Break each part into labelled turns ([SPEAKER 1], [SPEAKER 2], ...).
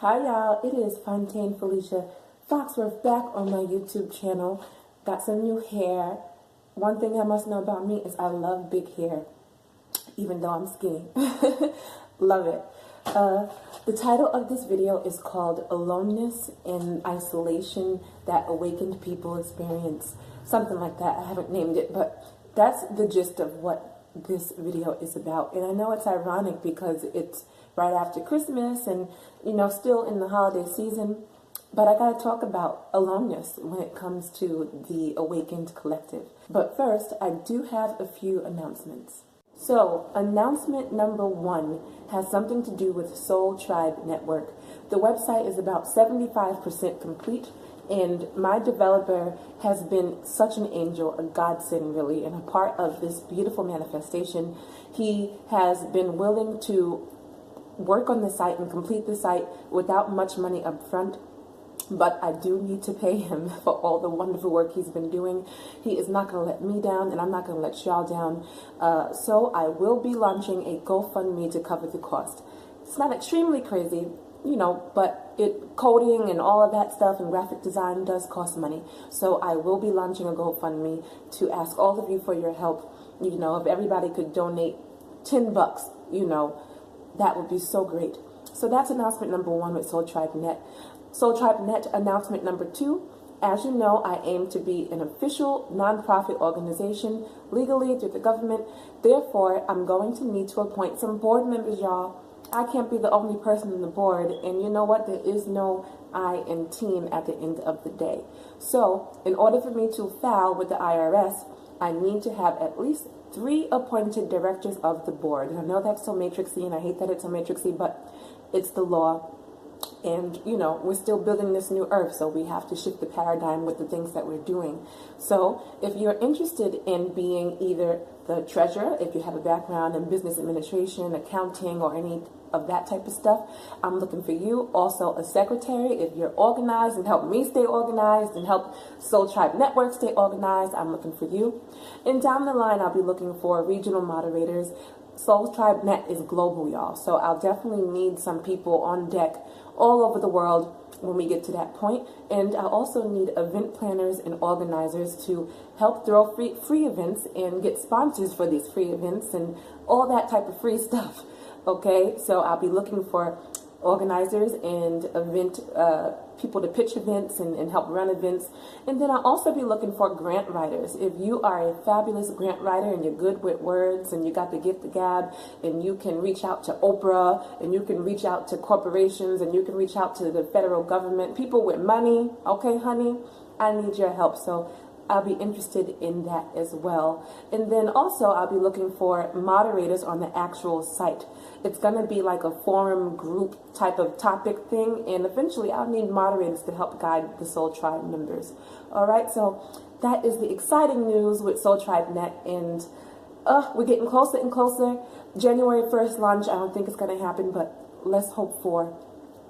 [SPEAKER 1] Hi y'all, it is Fontaine Felicia Foxworth back on my YouTube channel. Got some new hair. One thing I must know about me is I love big hair, even though I'm skinny. Love it. The title of this video is called Aloneness and Isolation That Awakened People Experience. Something like that. I haven't named it, but that's the gist of what this video is about. And I know it's ironic because it's right after Christmas and, still in the holiday season. But I gotta talk about aloneness when it comes to the awakened collective. But first, I do have a few announcements. So, announcement number 1 has something to do with Soul Tribe Network. The website is about 75% complete, and my developer has been such an angel, a godsend really, and a part of this beautiful manifestation. He has been willing to work on the site and complete the site without much money up front. But I do need to pay him for all the wonderful work he's been doing. He is not going to let me down, and I'm not going to let y'all down. So I will be launching a GoFundMe to cover the cost. It's not extremely crazy, but coding and all of that stuff and graphic design does cost money. So I will be launching a GoFundMe to ask all of you for your help. If everybody could donate $10, that would be so great. So that's announcement number 1 with Soul Tribe Net. Soul Tribe Net announcement number 2. As you know, I aim to be an official nonprofit organization legally through the government. Therefore, I'm going to need to appoint some board members, y'all. I can't be the only person on the board, and you know what? There is no I in team at the end of the day. So, in order for me to file with the IRS, I need to have at least 3 appointed directors of the board. And I know that's so matrixy, and I hate that it's so matrixy, but it's the law. And, we're still building this new earth, so we have to shift the paradigm with the things that we're doing. So if you're interested in being either the treasurer, if you have a background in business administration, accounting, or any of that type of stuff, I'm looking for you. Also a secretary, if you're organized and help me stay organized and help Soul Tribe Network stay organized, I'm looking for you. And down the line, I'll be looking for regional moderators. Soul Tribe Net is global, y'all, so I'll definitely need some people on deck all over the world when we get to that point. And I also need event planners and organizers to help throw free events and get sponsors for these free events and all that type of free stuff. Okay, so I'll be looking for organizers and event people to pitch events and help run events. And then I'll also be looking for grant writers. If you are a fabulous grant writer and you're good with words and you got the gift of gab and you can reach out to Oprah and you can reach out to corporations and you can reach out to the federal government, people with money, okay, honey, I need your help. So I'll be interested in that as well. And then also I'll be looking for moderators on the actual site. It's going to be like a forum group type of topic thing, and eventually I'll need moderators to help guide the Soul Tribe members. All right, so that is the exciting news with Soul Tribe Net, and we're getting closer and closer. January 1st launch, I don't think it's going to happen, but let's hope for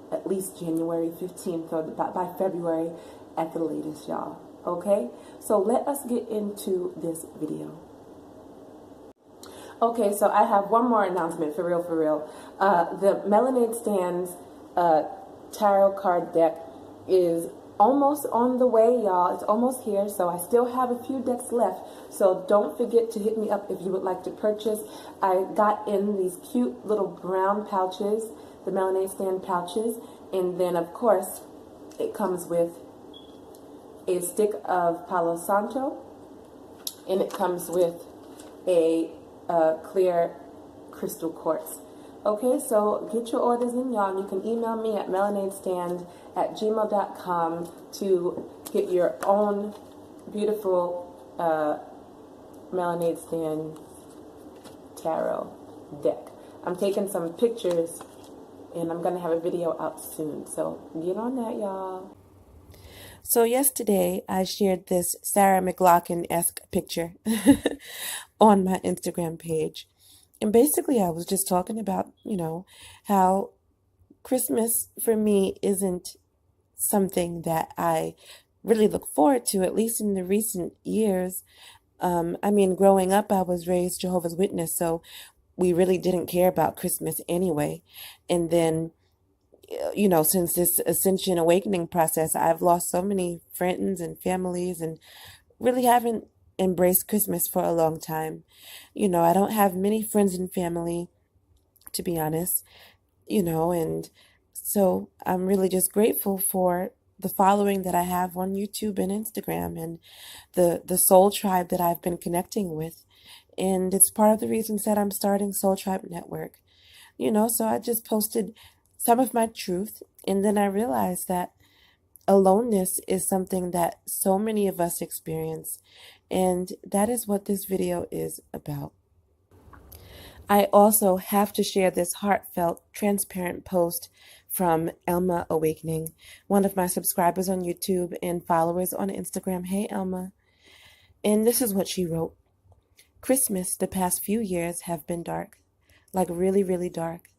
[SPEAKER 1] at least January 15th or by February at the latest, y'all. Okay, so let us get into this video. Okay, so I have one more announcement for real. The Melanade Stands tarot card deck is almost on the way, y'all. It's almost here, so I still have a few decks left. So don't forget to hit me up if you would like to purchase. I got in these cute little brown pouches, the Melanade Stand pouches, and then of course it comes with a stick of Palo Santo, and it comes with a clear crystal quartz. Okay, so get your orders in, y'all. You can email me at melanadestand@gmail.com to get your own beautiful Melanade Stand tarot deck. I'm taking some pictures, and I'm going to have a video out soon. So get on that, y'all. So yesterday, I shared this Sarah McLachlan-esque picture on my Instagram page. And basically, I was just talking about, how Christmas for me isn't something that I really look forward to, at least in the recent years. Growing up, I was raised Jehovah's Witness, so we really didn't care about Christmas anyway. And then
[SPEAKER 2] since this Ascension awakening process, I've lost so many friends and families and really haven't embraced Christmas for a long time. I don't have many friends and family, to be honest, and so I'm really just grateful for the following that I have on YouTube and Instagram and the soul tribe that I've been connecting with. And it's part of the reasons that I'm starting Soul Tribe Network. So I just posted some of my truth, and then I realized that aloneness is something that so many of us experience, and that is what this video is about. I also have to share this heartfelt, transparent post from Elma Awakening, one of my subscribers on YouTube and followers on Instagram. Hey, Elma. And this is what she wrote. Christmas the past few years have been dark, like really, really dark.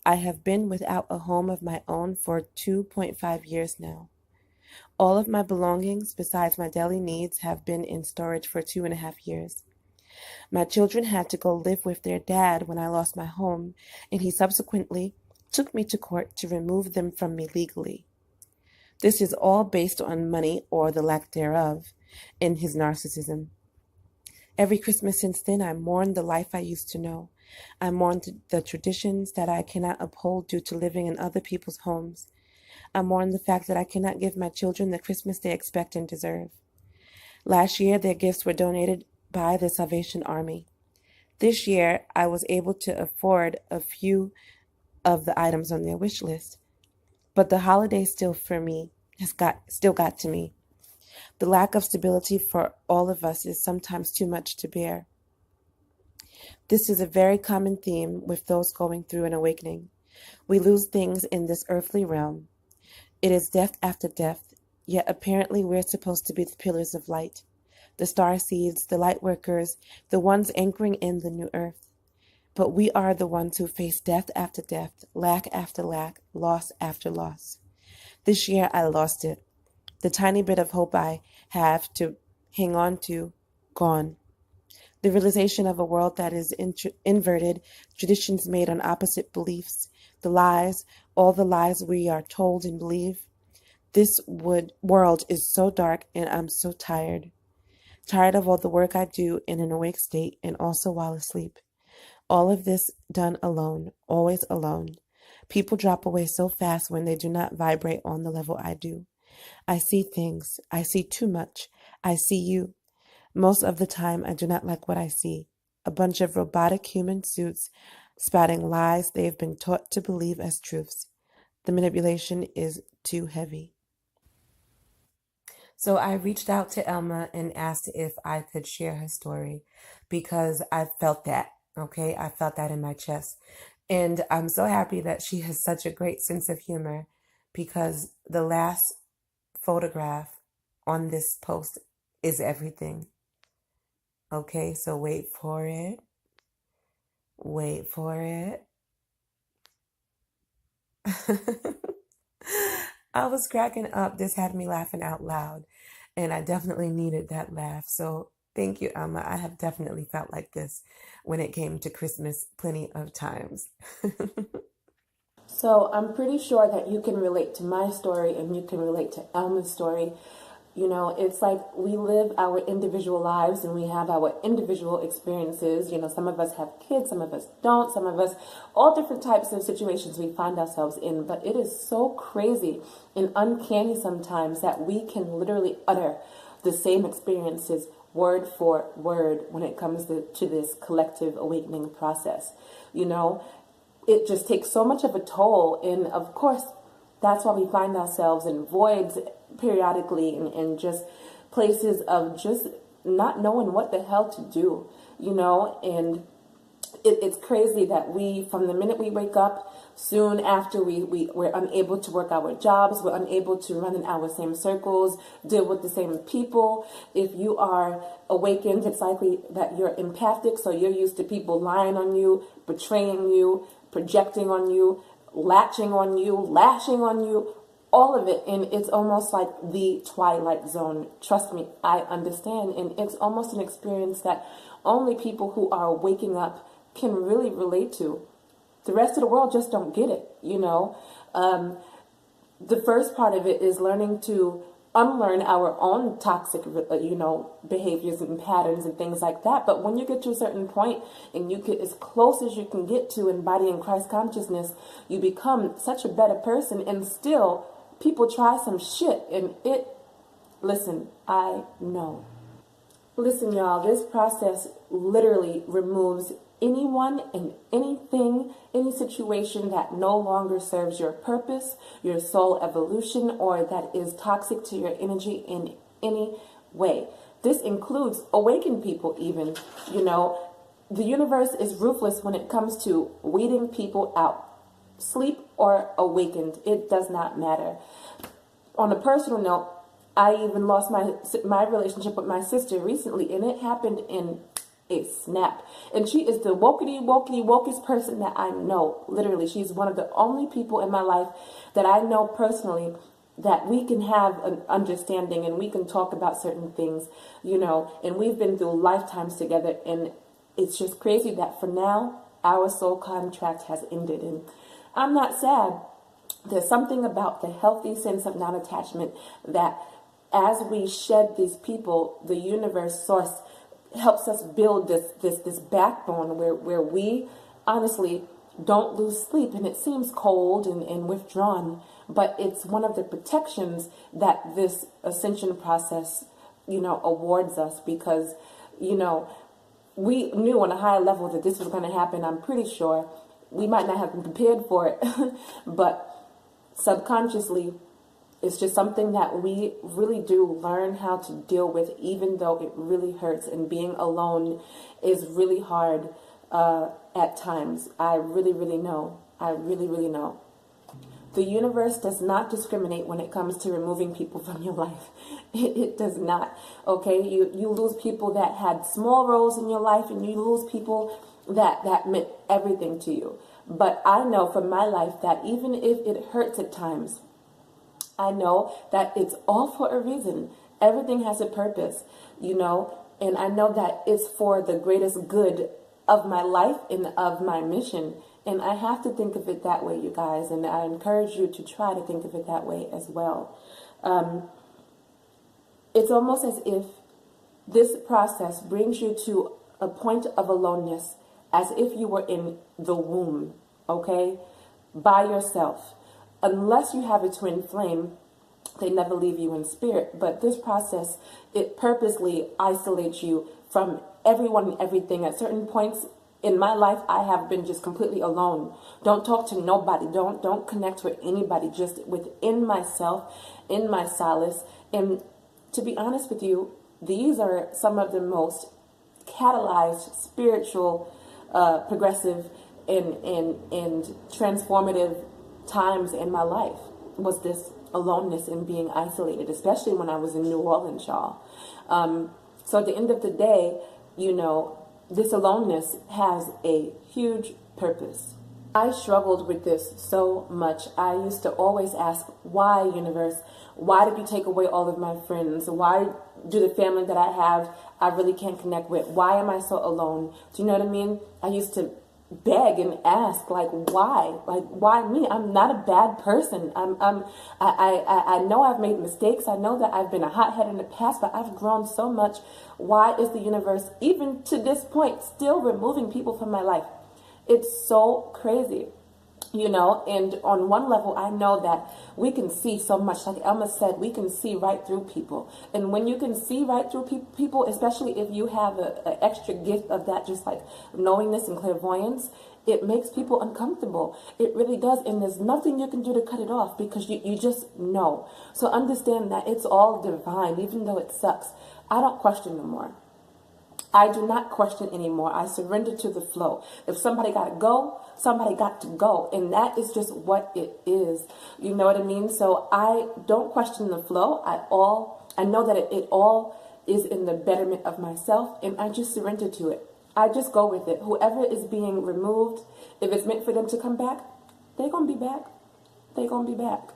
[SPEAKER 2] I have been without a home of my own for 2.5 years now. All of my belongings, besides my daily needs, have been in storage for 2.5 years. My children had to go live with their dad when I lost my home, and he subsequently took me to court to remove them from me legally. This is all based on money, or the lack thereof, in his narcissism. Every Christmas since then, I mourned the life I used to know. I mourned the traditions that I cannot uphold due to living in other people's homes. I mourn the fact that I cannot give my children the Christmas they expect and deserve. Last year, their gifts were donated by the Salvation Army. This year, I was able to afford a few of the items on their wish list. But the holiday still got to me. The lack of stability for all of us is sometimes too much to bear. This is a very common theme with those going through an awakening. We lose things in this earthly realm. It is death after death, yet apparently we're supposed to be the pillars of light, the star seeds, the light workers, the ones anchoring in the new earth. But we are the ones who face death after death, lack after lack, loss after loss. This year I lost it. The tiny bit of hope I have to hang on to, gone. The realization of a world that is inverted, traditions made on opposite beliefs, the lies, all the lies we are told and believe. This world is so dark, and I'm so tired. Tired of all the work I do in an awake state and also while asleep. All of this done alone, always alone. People drop away so fast when they do not vibrate on the level I do. I see things. I see too much. I see you. Most of the time, I do not like what I see. A bunch of robotic human suits spouting lies they have been taught to believe as truths. The manipulation is too heavy. So I reached out to Elma and asked if I could share her story because I felt that, okay? I felt that in my chest. And I'm so happy that she has such a great sense of humor because the last photograph on this post is everything. Okay, so wait for it. Wait for it. I was cracking up. This had me laughing out loud, and I definitely needed that laugh. So thank you, Alma. I have definitely felt like this when it came to Christmas plenty of times.
[SPEAKER 1] So I'm pretty sure that you can relate to my story and you can relate to Elma's story. You know, it's like we live our individual lives and we have our individual experiences. You know, some of us have kids, some of us don't, some of us, all different types of situations we find ourselves in. But it is so crazy and uncanny sometimes that we can literally utter the same experiences word for word when it comes to this collective awakening process. You know, it just takes so much of a toll. And of course, that's why we find ourselves in voids periodically and just places of just not knowing what the hell to do, you know. And it's crazy that we, from the minute we wake up, soon after we're unable to work our jobs, we're unable to run in our same circles, deal with the same people. If you are awakened, it's likely that you're empathic, so you're used to people lying on you, betraying you, projecting on you, latching on you, lashing on you, all of it. And it's almost like the twilight zone. Trust me, I understand. And it's almost an experience that only people who are waking up can really relate to. The rest of the world just don't get it, you know. The first part of it is learning to unlearn our own toxic, behaviors and patterns and things like that. But when you get to a certain point and you get as close as you can get to embodying Christ consciousness, you become such a better person. And still, people try some shit, and listen, I know. Listen, y'all, this process literally removes anyone and anything, any situation that no longer serves your purpose, your soul evolution, or that is toxic to your energy in any way. This includes awakened people even. The universe is ruthless when it comes to weeding people out. Sleep or awakened, it does not matter. On a personal note, I even lost my relationship with my sister recently, and it happened in a snap. And she is the wokest person that I know. Literally, she's one of the only people in my life that I know personally that we can have an understanding and we can talk about certain things, and we've been through lifetimes together. And it's just crazy that for now, our soul contract has ended. And I'm not sad. There's something about the healthy sense of non-attachment that as we shed these people, the universe source helps us build this backbone where we honestly don't lose sleep. And it seems cold and withdrawn, but it's one of the protections that this ascension process, awards us, because, we knew on a higher level that this was going to happen. I'm pretty sure we might not have been prepared for it, but subconsciously, it's just something that we really do learn how to deal with, even though it really hurts. And being alone is really hard at times. I really, really know. I really, really know. The universe does not discriminate when it comes to removing people from your life. It does not. Okay? You lose people that had small roles in your life, and you lose people that meant everything to you. But I know from my life that even if it hurts at times, I know that it's all for a reason. Everything has a purpose, and I know that it's for the greatest good of my life and of my mission. And I have to think of it that way, you guys, and I encourage you to try to think of it that way as well. It's almost as if this process brings you to a point of aloneness, as if you were in the womb, okay, by yourself. Unless you have a twin flame, they never leave you in spirit. But this process, it purposely isolates you from everyone and everything. At certain points in my life, I have been just completely alone. Don't talk to nobody. Don't connect with anybody. Just within myself, in my solace. And to be honest with you, these are some of the most catalyzed, spiritual, progressive, and transformative times in my life. Was this aloneness and being isolated, especially when I was in New Orleans, y'all. So at the end of the day, this aloneness has a huge purpose. I struggled with this so much. I used to always ask, why, universe? Why did you take away all of my friends? Why do the family that I have, I really can't connect with? Why am I so alone? Do you know what I mean? I used to beg and ask, why me? I'm not a bad person. I know I've made mistakes. I know that I've been a hothead in the past, but I've grown so much. Why is the universe, even to this point, still removing people from my life? It's so crazy, and on one level, I know that we can see so much. Like Elma said, we can see right through people. And when you can see right through people, especially if you have an extra gift of that, just like knowingness and clairvoyance, it makes people uncomfortable. It really does. And there's nothing you can do to cut it off, because you just know. So understand that it's all divine, even though it sucks. I don't question no more. I do not question anymore. I surrender to the flow. If somebody got to go, somebody got to go. And that is just what it is. You know what I mean? So I don't question the flow. I know that it all is in the betterment of myself, and I just surrender to it. I just go with it. Whoever is being removed, if it's meant for them to come back, they're going to be back. They're going to be back.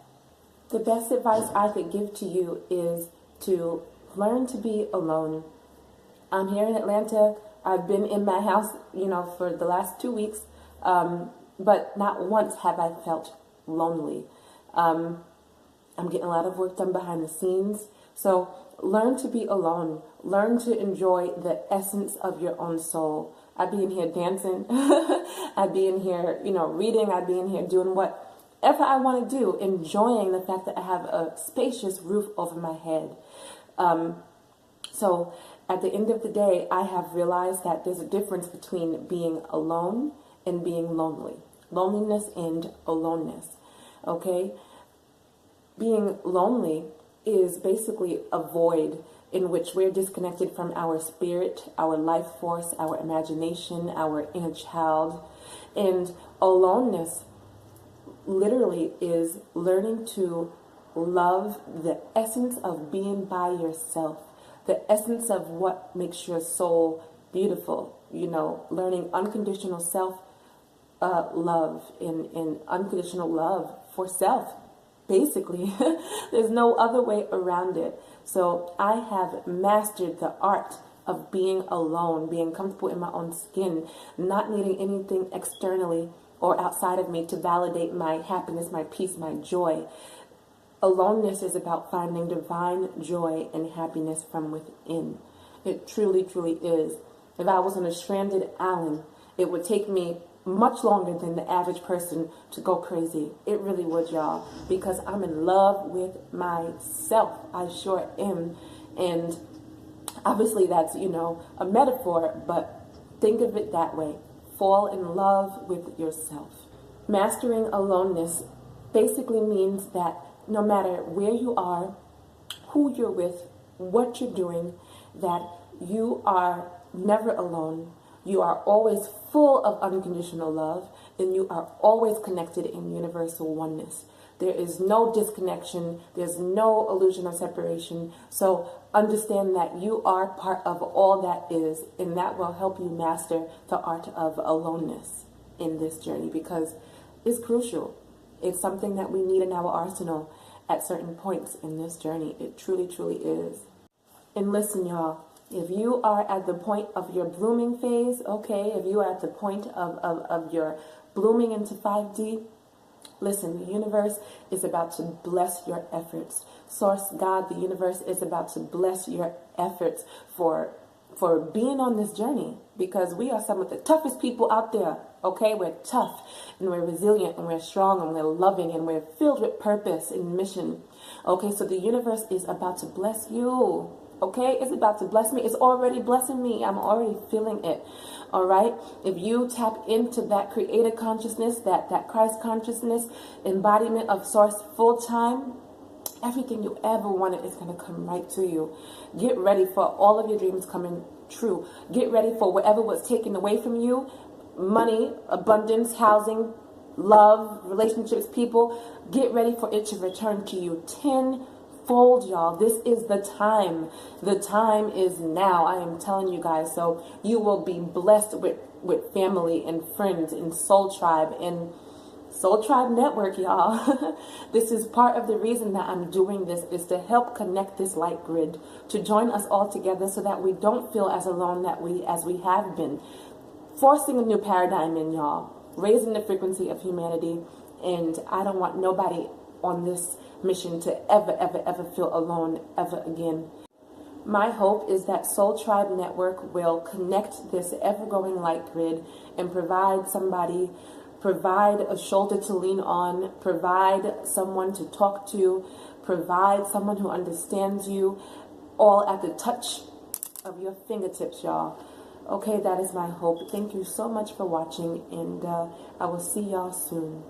[SPEAKER 1] The best advice I could give to you is to learn to be alone. I'm here in Atlanta. I've been in my house, for the last 2 weeks. but not once have I felt lonely. I'm getting a lot of work done behind the scenes. So learn to be alone. Learn to enjoy the essence of your own soul. I'd be in here dancing. I'd be in here, reading. I'd be in here doing whatever I want to do, enjoying the fact that I have a spacious roof over my head. So at the end of the day, I have realized that there's a difference between being alone and being lonely. Loneliness and aloneness. Okay? Being lonely is basically a void in which we're disconnected from our spirit, our life force, our imagination, our inner child. And aloneness literally is learning to love the essence of being by yourself, the essence of what makes your soul beautiful, learning unconditional love and unconditional love for self. Basically, there's no other way around it. So I have mastered the art of being alone, being comfortable in my own skin, not needing anything externally or outside of me to validate my happiness, my peace, my joy. Aloneness is about finding divine joy and happiness from within. It truly, truly is. If I was on a stranded island, it would take me much longer than the average person to go crazy. It really would, y'all, because I'm in love with myself. I sure am. And obviously that's, a metaphor, but think of it that way. Fall in love with yourself. Mastering aloneness basically means that no matter where you are, who you're with, what you're doing, that you are never alone. You are always full of unconditional love, and you are always connected in universal oneness. There is no disconnection. There's no illusion of separation. So understand that you are part of all that is, and that will help you master the art of aloneness in this journey, because it's crucial. It's something that we need in our arsenal at certain points in this journey. It truly, truly is. And listen, y'all. If you are at the point of your blooming phase, okay, if you are at the point of your blooming into 5D, listen, the universe is about to bless your efforts. Source, God, the universe is about to bless your efforts for being on this journey, because we are some of the toughest people out there, okay? We're tough, and we're resilient, and we're strong, and we're loving, and we're filled with purpose and mission, okay? So the universe is about to bless you. Okay, it's about to bless me. It's already blessing me. I'm already feeling it. All right. If you tap into that creator consciousness, that Christ consciousness, embodiment of source full time, everything you ever wanted is going to come right to you. Get ready for all of your dreams coming true. Get ready for whatever was taken away from you. Money, abundance, housing, love, relationships, people. Get ready for it to return to you tenfold, y'all. This is the time. The time is now. I am telling you guys. So you will be blessed with family and friends and Soul Tribe and Soul Tribe Network, y'all. This is part of the reason that I'm doing this, is to help connect this light grid, to join us all together so that we don't feel as alone as we have been. Forcing a new paradigm in, y'all. Raising the frequency of humanity. And I don't want nobody on this mission to ever, ever, ever feel alone ever again. My hope is that Soul Tribe Network will connect this ever-growing light grid and provide a shoulder to lean on, provide someone to talk to, provide someone who understands you, all at the touch of your fingertips, y'all. Okay, that is my hope. Thank you so much for watching, and I will see y'all soon.